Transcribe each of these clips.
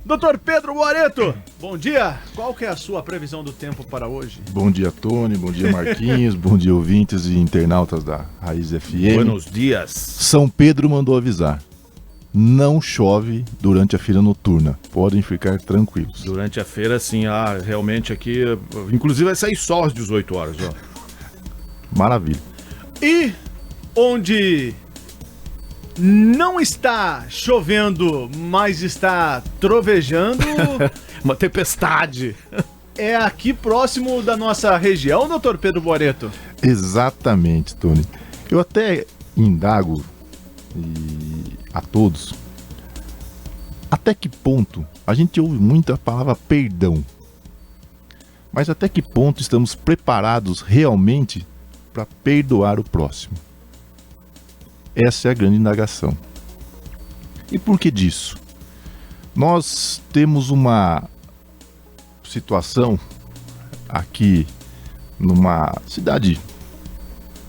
Doutor Pedro Boareto, bom dia. Qual que é a sua previsão do tempo para hoje? Bom dia, Tony. Bom dia, Marquinhos. Bom dia, ouvintes e internautas da Raiz FM. Buenos dias. São Pedro mandou avisar. Não chove durante a feira noturna. Podem ficar tranquilos. Durante a feira, sim. Realmente aqui... Inclusive vai sair só às 18 horas, ó. Maravilha. E onde não está chovendo, mas está trovejando... Uma tempestade. É aqui próximo da nossa região, doutor Pedro Boareto? Exatamente, Tony. Eu até indago a todos, até que ponto a gente ouve muito a palavra perdão, mas até que ponto estamos preparados realmente para perdoar o próximo? Essa é a grande indagação. E por que disso? Nós temos uma situação aqui numa cidade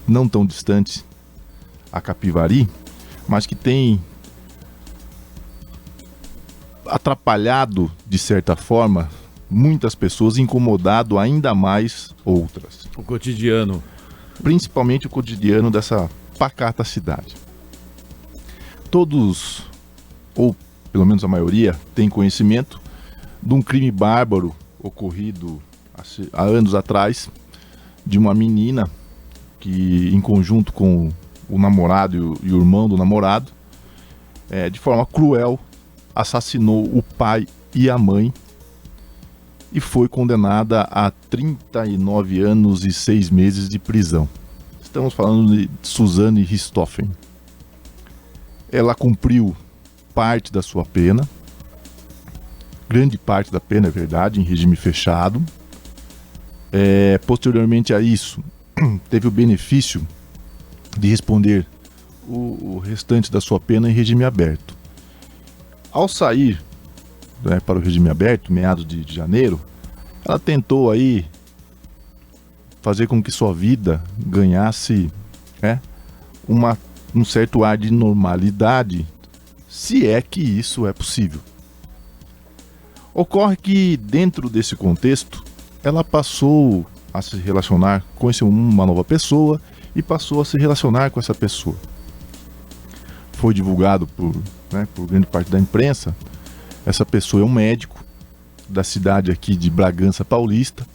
não tão distante, a Capivari, mas que tem atrapalhado, de certa forma, muitas pessoas, incomodado ainda mais outras. O cotidiano. Principalmente o cotidiano dessa pacata cidade. Todos, ou pelo menos a maioria, tem conhecimento de um crime bárbaro ocorrido há anos atrás, de uma menina que, em conjunto com o namorado e o irmão do namorado, de forma cruel, assassinou o pai e a mãe e foi condenada a 39 anos e 6 meses de prisão. Estamos falando de Suzane Richthofen. Ela cumpriu parte da sua pena, grande parte da pena, é verdade, em regime fechado. Posteriormente a isso, teve o benefício de responder o restante da sua pena em regime aberto. Ao sair para o regime aberto, meados de janeiro, ela tentou aí fazer com que sua vida ganhasse um certo ar de normalidade, se é que isso é possível. Ocorre que, dentro desse contexto, ela passou a se relacionar com uma nova pessoa e passou a se relacionar com essa pessoa. Foi divulgado por grande parte da imprensa. Essa pessoa é um médico da cidade aqui de Bragança Paulista,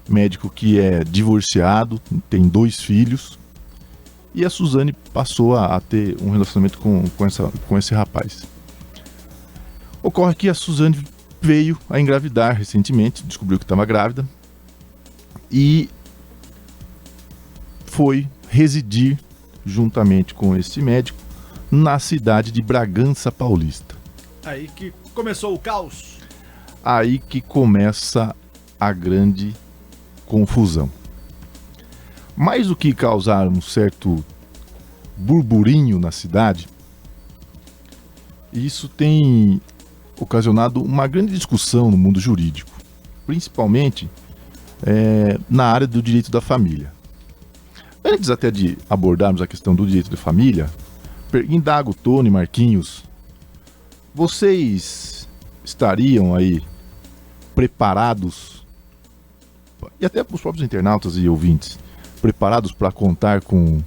médico que é divorciado, tem 2 filhos, e a Suzane passou a ter um relacionamento com esse rapaz. Ocorre que a Suzane veio a engravidar recentemente, descobriu que estava grávida, e foi residir juntamente com esse médico na cidade de Bragança Paulista. Aí que começou o caos. Aí que começa a grande confusão. Mais do que causar um certo burburinho na cidade, isso tem ocasionado uma grande discussão no mundo jurídico, principalmente na área do direito da família. Antes até de abordarmos a questão do direito da família, indago Tony, Marquinhos, vocês estariam aí preparados, e até os próprios internautas e ouvintes, preparados para contar com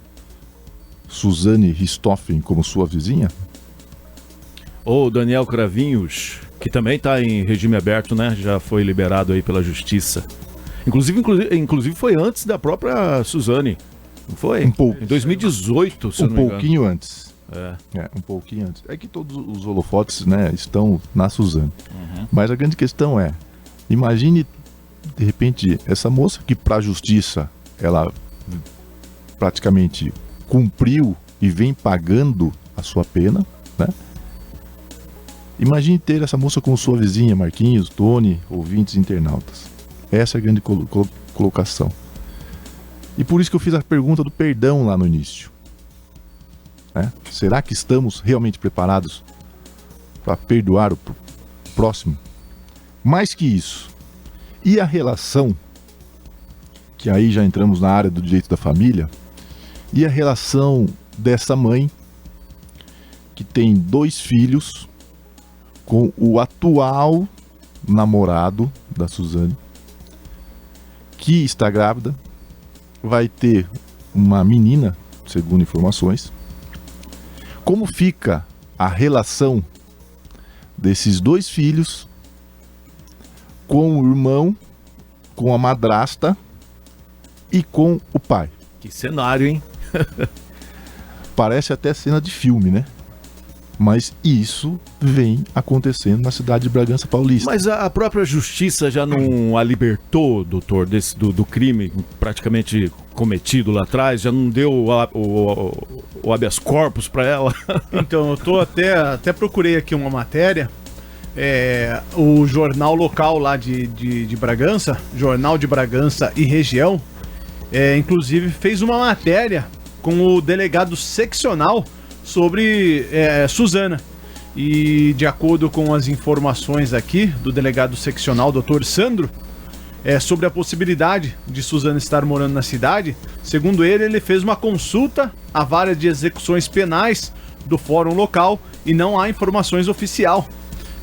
Suzane Richthofen como sua vizinha? Ou Daniel Cravinhos, que também está em regime aberto, né? Já foi liberado aí pela justiça. Inclusive foi antes da própria Suzane, não foi? Um pouco. Em 2018, se eu não me engano. Um pouquinho antes. Um pouquinho antes. É que todos os holofotes, estão na Suzane. Uhum. Mas a grande questão é, imagine, de repente, essa moça que para a justiça, ela praticamente cumpriu e vem pagando a sua pena, né? Imagine ter essa moça como sua vizinha, Marquinhos, Tony, ouvintes internautas. Essa é a grande colocação. E por isso que eu fiz a pergunta do perdão lá no início. Será que estamos realmente preparados para perdoar o próximo? Mais que isso, e a relação, que aí já entramos na área do direito da família, e a relação dessa mãe que tem 2 filhos com o atual namorado da Suzane, que está grávida, vai ter uma menina, segundo informações. Como fica a relação desses dois filhos com o irmão, com a madrasta e com o pai? Que cenário, hein? Parece até cena de filme, né? Mas isso vem acontecendo na cidade de Bragança Paulista. Mas a própria justiça já não a libertou, doutor, do crime praticamente cometido lá atrás? Já não deu o habeas corpus para ela? Então, eu tô até procurei aqui uma matéria. O jornal local lá de Bragança, Jornal de Bragança e Região, inclusive fez uma matéria com o delegado seccional sobre Suzana. E de acordo com as informações aqui do delegado seccional, Dr. Sandro, sobre a possibilidade de Suzana estar morando na cidade, segundo ele fez uma consulta à vara de execuções penais do fórum local e não há informações oficial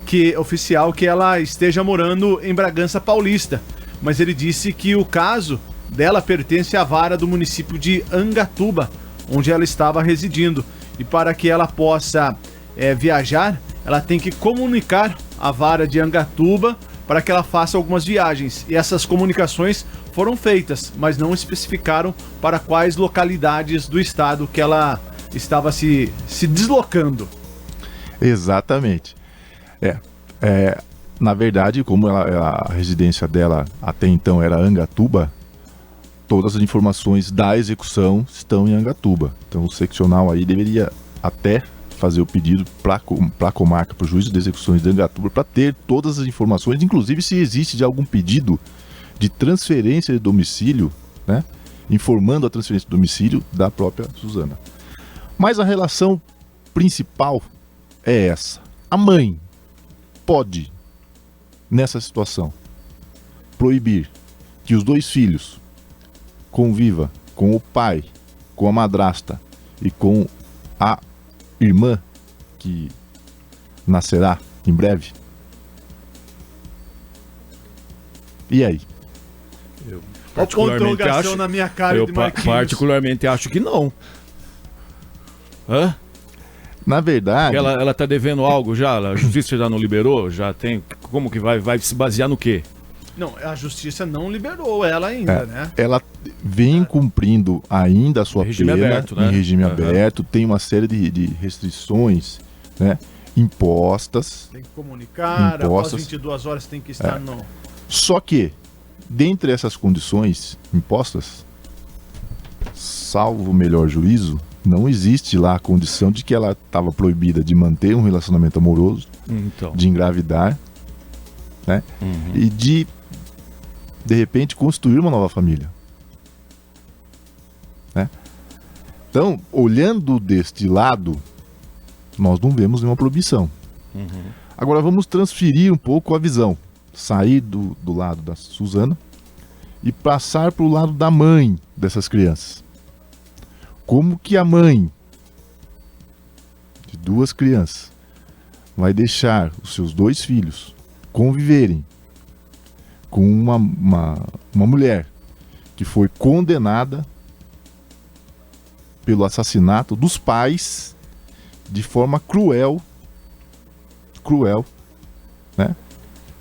que ela esteja morando em Bragança Paulista. Mas ele disse que o caso dela pertence à vara do município de Angatuba, onde ela estava residindo. E para que ela possa viajar, ela tem que comunicar à vara de Angatuba para que ela faça algumas viagens. E essas comunicações foram feitas, mas não especificaram para quais localidades do estado que ela estava se deslocando. Exatamente. Na verdade, como a residência dela até então era Angatuba, todas as informações da execução estão em Angatuba. Então o seccional aí deveria até fazer o pedido para a comarca, para o juízo de execuções de Angatuba, para ter todas as informações, inclusive se existe de algum pedido de transferência de domicílio, né, informando a transferência de domicílio da própria Suzana. Mas a relação principal é essa. A mãe pode, nessa situação, proibir que os dois filhos conviva com o pai, com a madrasta e com a irmã que nascerá em breve? E aí? Particularmente acho, na minha cara eu de Marquinhos. particularmente acho que não. Hã? Na verdade... Ela tá devendo algo já? A justiça já não liberou? Já tem... Como que vai se basear no quê? Não, a justiça não liberou ela ainda, né? Ela vem cumprindo ainda a sua regime pena aberto, né? em regime Uhum. aberto, tem uma série de restrições, né, impostas. Tem que comunicar, após Impostos. 22 horas tem que estar no... Só que, dentre essas condições impostas, salvo o melhor juízo, não existe lá a condição de que ela estava proibida de manter um relacionamento amoroso, Então. de engravidar, né, e de repente constituir uma nova família, né? Então, olhando deste lado, nós não vemos nenhuma proibição. Agora vamos transferir um pouco a visão, sair do lado da Suzana e passar para o lado da mãe dessas crianças. Como que a mãe de duas crianças vai deixar os seus dois filhos conviverem com uma mulher que foi condenada pelo assassinato dos pais de forma cruel, né?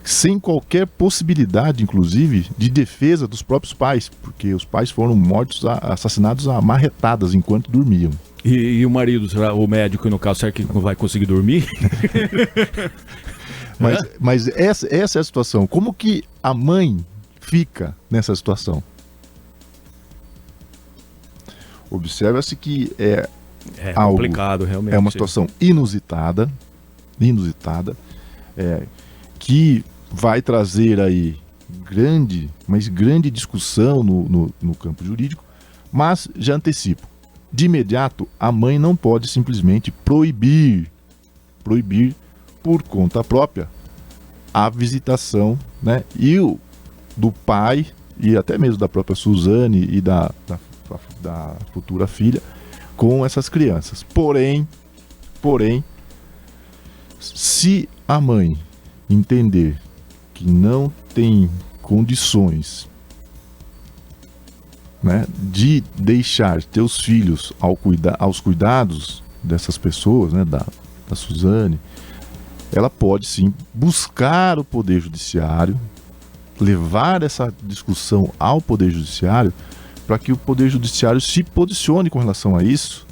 Sem qualquer possibilidade, inclusive, de defesa dos próprios pais, porque os pais foram mortos, assassinados a marretadas enquanto dormiam. E o marido, será o médico, no caso, será que não vai conseguir dormir? Mas essa é a situação. Como que a mãe fica nessa situação? Observa-se que É algo, complicado, realmente. é uma situação inusitada, que vai trazer aí grande discussão no campo jurídico, mas já antecipo. De imediato, a mãe não pode simplesmente proibir por conta própria a visitação, né, do pai e até mesmo da própria Suzane e da futura filha com essas crianças. Porém, se a mãe entender que não tem condições, né, de deixar teus filhos aos cuidados dessas pessoas, né, da Suzane, ela pode sim buscar o Poder Judiciário, levar essa discussão ao Poder Judiciário, para que o Poder Judiciário se posicione com relação a isso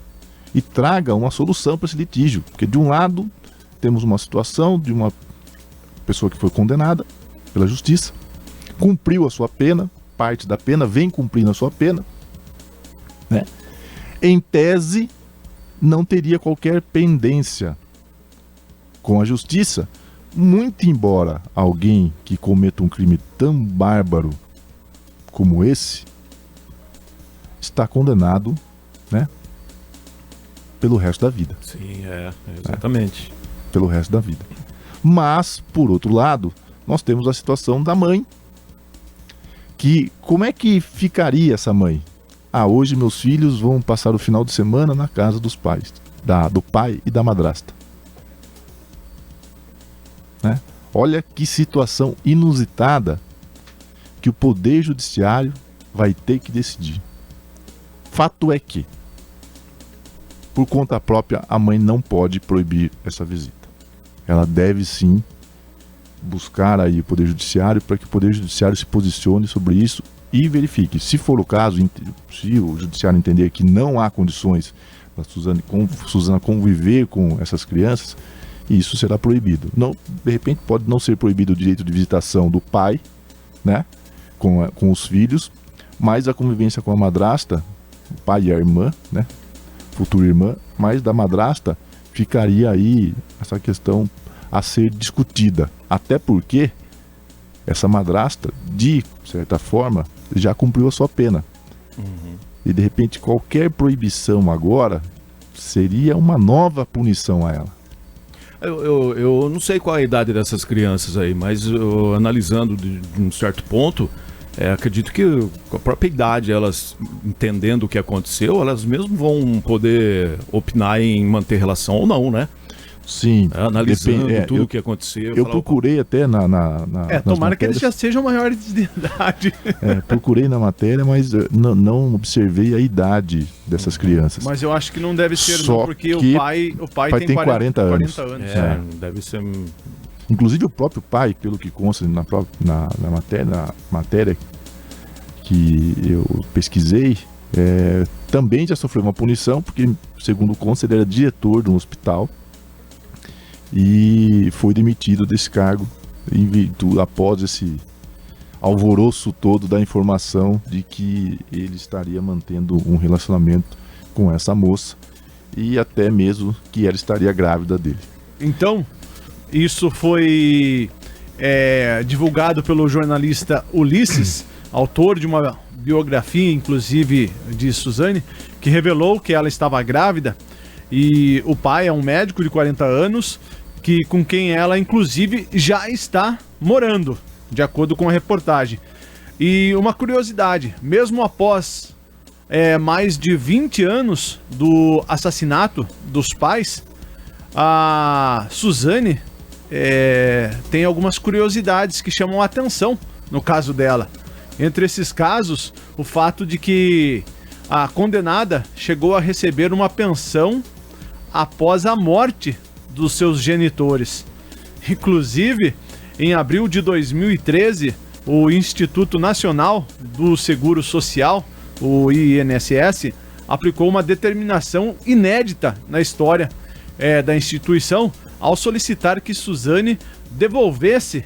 e traga uma solução para esse litígio. Porque de um lado temos uma situação de uma pessoa que foi condenada pela justiça, cumpriu a sua pena, parte da pena, vem cumprindo a sua pena, né? Em tese, não teria qualquer pendência com a justiça, muito embora alguém que cometa um crime tão bárbaro como esse está condenado, né, pelo resto da vida. Sim, exatamente. Pelo resto da vida. Mas, por outro lado, nós temos a situação da mãe, que como é que ficaria essa mãe? Hoje meus filhos vão passar o final de semana na casa dos pais, do pai e da madrasta. Né? Olha que situação inusitada que o Poder Judiciário vai ter que decidir. Fato é que, por conta própria, a mãe não pode proibir essa visita. Ela deve sim buscar aí o Poder Judiciário para que o Poder Judiciário se posicione sobre isso e verifique. Se for o caso, se o Judiciário entender que não há condições da Suzana conviver com essas crianças, isso será proibido. Não, de repente pode não ser proibido o direito de visitação do pai, né, com os filhos, mas a convivência com a madrasta, o pai e a irmã, né, futura irmã, mas da madrasta ficaria aí essa questão a ser discutida. Até porque essa madrasta, de certa forma, já cumpriu a sua pena. E de repente qualquer proibição agora seria uma nova punição a ela. Eu não sei qual é a idade dessas crianças aí, mas analisando de um certo ponto, acredito que com a própria idade, elas entendendo o que aconteceu, elas mesmo vão poder opinar em manter relação ou não, né? Sim. Analisando tudo o que aconteceu. Eu procurei até tomara que eles já sejam maiores de idade. Procurei na matéria, mas não observei a idade dessas crianças. Mas eu acho que não deve ser, Só não, porque o pai tem 40 anos. Deve ser. Inclusive o próprio pai, pelo que consta na matéria que eu pesquisei, também já sofreu uma punição, porque, segundo consta, ele era diretor de um hospital e foi demitido desse cargo após esse alvoroço todo da informação de que ele estaria mantendo um relacionamento com essa moça e até mesmo que ela estaria grávida dele. Então, isso foi divulgado pelo jornalista Ulisses, autor de uma biografia, inclusive, de Suzane, que revelou que ela estava grávida e o pai é um médico de 40 anos, com quem ela, inclusive, já está morando, de acordo com a reportagem. E uma curiosidade, mesmo após mais de 20 anos do assassinato dos pais, a Suzane tem algumas curiosidades que chamam a atenção no caso dela. Entre esses casos, o fato de que a condenada chegou a receber uma pensão após a morte dos seus genitores. Inclusive, em abril de 2013, o Instituto Nacional do Seguro Social, o INSS, aplicou uma determinação inédita na história da instituição ao solicitar que Suzane devolvesse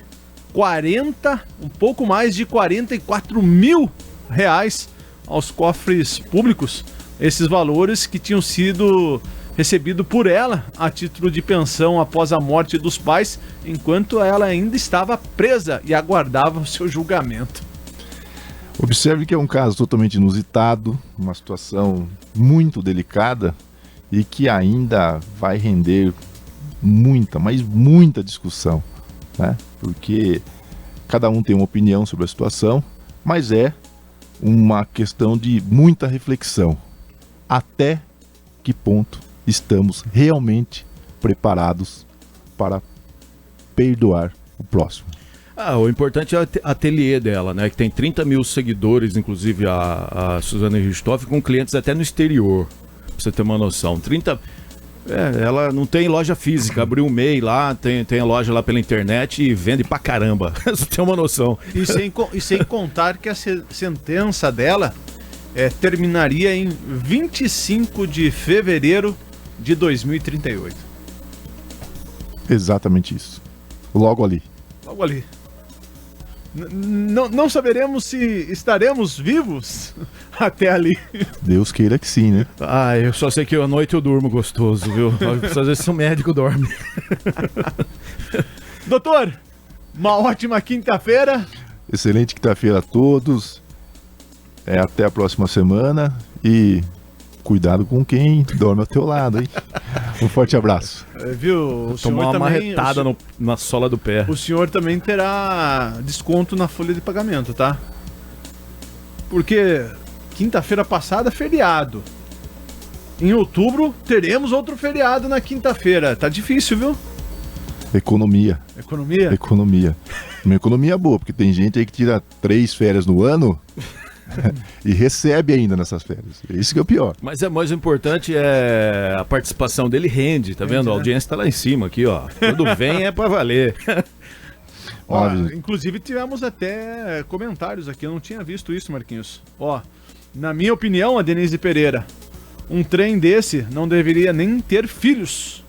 um pouco mais de 44 mil reais aos cofres públicos, esses valores que tinham sido recebido por ela a título de pensão após a morte dos pais, enquanto ela ainda estava presa e aguardava o seu julgamento. Observe que é um caso totalmente inusitado, uma situação muito delicada e que ainda vai render muita, mas muita discussão, né? Porque cada um tem uma opinião sobre a situação, mas é uma questão de muita reflexão. Até que ponto estamos realmente preparados para perdoar o próximo. O importante é o ateliê dela, né? Que tem 30 mil seguidores, inclusive a Suzane Richthofen, com clientes até no exterior. Pra você ter uma noção. Ela não tem loja física, abriu um MEI lá, tem a loja lá pela internet e vende pra caramba. Você tem uma noção. E sem contar que a sentença dela terminaria em 25 de fevereiro de 2038. Exatamente isso. Logo ali. Logo ali. Não saberemos se estaremos vivos até ali. Deus queira que sim, né? Eu só sei que à noite eu durmo gostoso, viu? Às vezes o médico dorme. Doutor, uma ótima quinta-feira. Excelente quinta-feira a todos. Até a próxima semana e cuidado com quem dorme ao teu lado, hein? Um forte abraço. Viu? O Tomar uma marretada na sola do pé. O senhor também terá desconto na folha de pagamento, tá? Porque quinta-feira passada, feriado. Em outubro, teremos outro feriado na quinta-feira. Tá difícil, viu? Economia. Economia? Uma economia boa, porque tem gente aí que tira 3 férias no ano e recebe ainda nessas férias. Isso que é o pior. Mas o mais importante é a participação dele rende, tá vendo? A audiência tá lá em cima aqui, ó. Quando vem é pra valer. Inclusive tivemos até comentários aqui, eu não tinha visto isso, Marquinhos. Na minha opinião, a Denise Pereira, um trem desse não deveria nem ter filhos.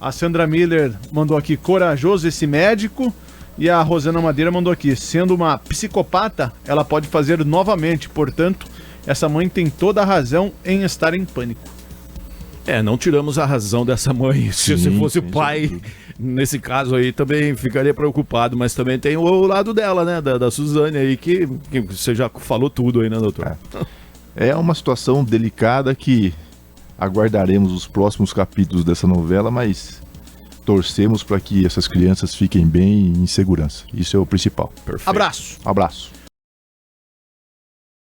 A Sandra Miller mandou aqui, corajoso esse médico. E a Rosana Madeira mandou aqui, sendo uma psicopata, ela pode fazer novamente, portanto, essa mãe tem toda a razão em estar em pânico. Não tiramos a razão dessa mãe. Se fosse o pai, nesse caso aí, também ficaria preocupado, mas também tem o lado dela, né, da Suzane aí, que você já falou tudo aí, né, doutor? É uma situação delicada que aguardaremos os próximos capítulos dessa novela, mas torcemos para que essas crianças fiquem bem em segurança. Isso é o principal. Perfeito. Abraço. Abraço.